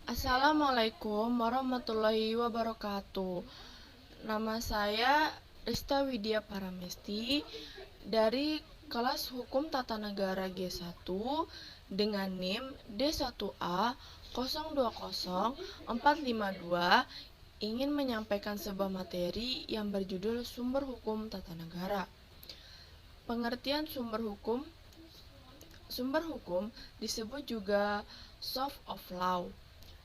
Assalamualaikum warahmatullahi wabarakatuh. Nama saya Rista Widya Paramesti dari kelas Hukum Tata Negara G1 dengan NIM D1A 020452 ingin menyampaikan sebuah materi yang berjudul Sumber Hukum Tata Negara. Pengertian sumber hukum disebut juga source of law.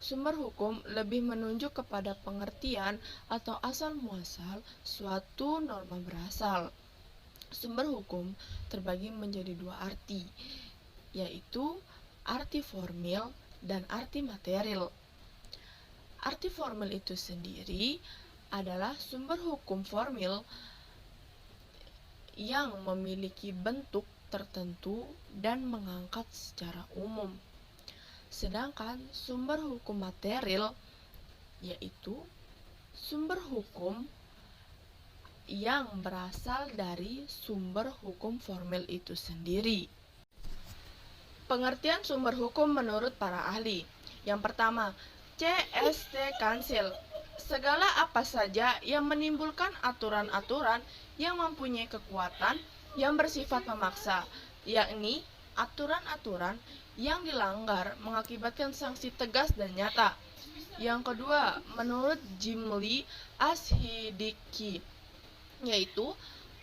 Sumber hukum lebih menunjuk kepada pengertian atau asal-muasal suatu norma berasal. Sumber hukum terbagi menjadi dua arti, yaitu arti formil dan arti material. Arti formil itu sendiri adalah sumber hukum formil yang memiliki bentuk tertentu dan mengangkat secara umum. Sedangkan sumber hukum material yaitu sumber hukum yang berasal dari sumber hukum formil itu sendiri. Pengertian sumber hukum menurut para ahli. Yang pertama, CST Council. Segala apa saja yang menimbulkan aturan-aturan yang mempunyai kekuatan yang bersifat memaksa, yakni aturan-aturan yang dilanggar mengakibatkan sanksi tegas dan nyata. Yang kedua, menurut Jimli Ashidiki, yaitu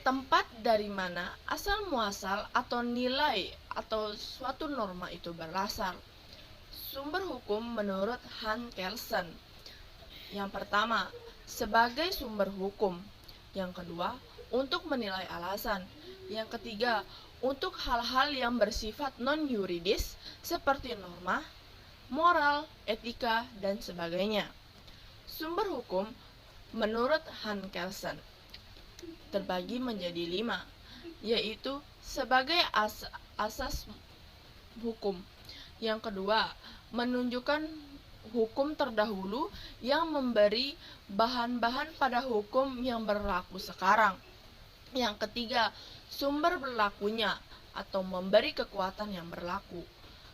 tempat dari mana asal-muasal atau nilai atau suatu norma itu berasal. Sumber hukum menurut Han Kelsen. Yang pertama, sebagai sumber hukum. Yang kedua, untuk menilai alasan. Yang ketiga, untuk hal-hal yang bersifat non-yuridis seperti norma, moral, etika, dan sebagainya. Sumber hukum menurut Han Kelsen terbagi menjadi 5, yaitu sebagai asas hukum. Yang kedua, menunjukkan hukum terdahulu yang memberi bahan-bahan pada hukum yang berlaku sekarang. Yang ketiga, sumber berlakunya atau memberi kekuatan yang berlaku.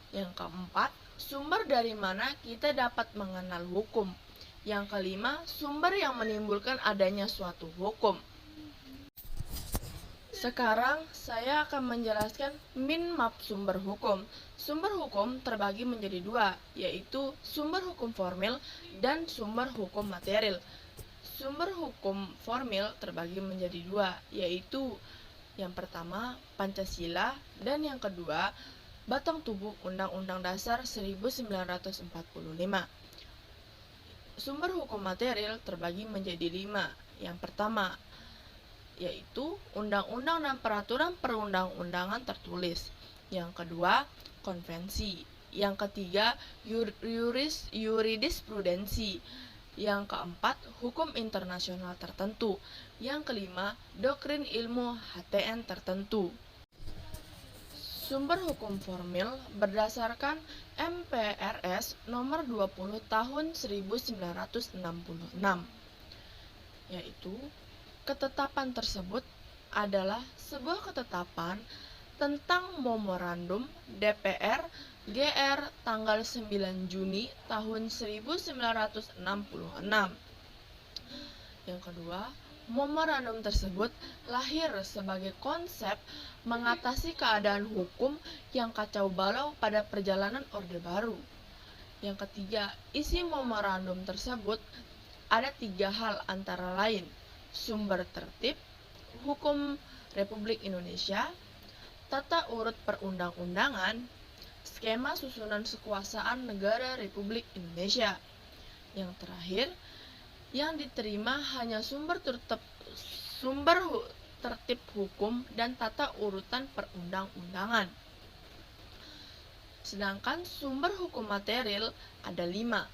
Yang keempat, sumber dari mana kita dapat mengenal hukum. Yang kelima, sumber yang menimbulkan adanya suatu hukum. Sekarang saya akan menjelaskan min-map sumber hukum. Sumber hukum terbagi menjadi 2, yaitu sumber hukum formil dan sumber hukum material. Sumber hukum formil terbagi menjadi 2, yaitu yang pertama Pancasila dan yang kedua batang tubuh Undang-Undang Dasar 1945. Sumber hukum material terbagi menjadi 5. Yang pertama yaitu undang-undang dan peraturan perundang-undangan tertulis. Yang kedua, konvensi. Yang ketiga, yurisprudensi. Yang keempat, hukum internasional tertentu. Yang kelima, doktrin ilmu HTN tertentu. Sumber hukum formil berdasarkan MPRS nomor 20 tahun 1966, yaitu ketetapan tersebut adalah sebuah ketetapan tentang memorandum DPR GR tanggal 9 Juni tahun 1966. Yang kedua, memorandum tersebut lahir sebagai konsep mengatasi keadaan hukum yang kacau balau pada perjalanan Orde Baru. Yang ketiga, isi memorandum tersebut ada 3 hal antara lain: sumber tertib, hukum Republik Indonesia, tata urut perundang-undangan, skema susunan kekuasaan negara Republik Indonesia. Yang terakhir, yang diterima hanya sumber tertib hukum dan tata urutan perundang-undangan. Sedangkan sumber hukum material ada 5.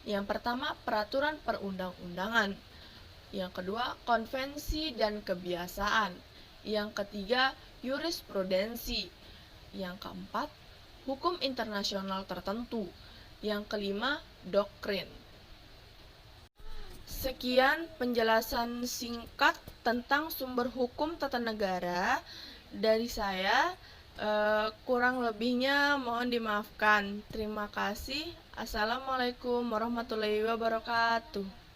Yang pertama, peraturan perundang-undangan. Yang kedua, konvensi dan kebiasaan. Yang ketiga, yurisprudensi. Yang keempat, hukum internasional tertentu. Yang kelima, doktrin. Sekian penjelasan singkat tentang sumber hukum tata negara dari saya, Kurang lebihnya mohon dimaafkan. Terima kasih. Assalamualaikum warahmatullahi wabarakatuh.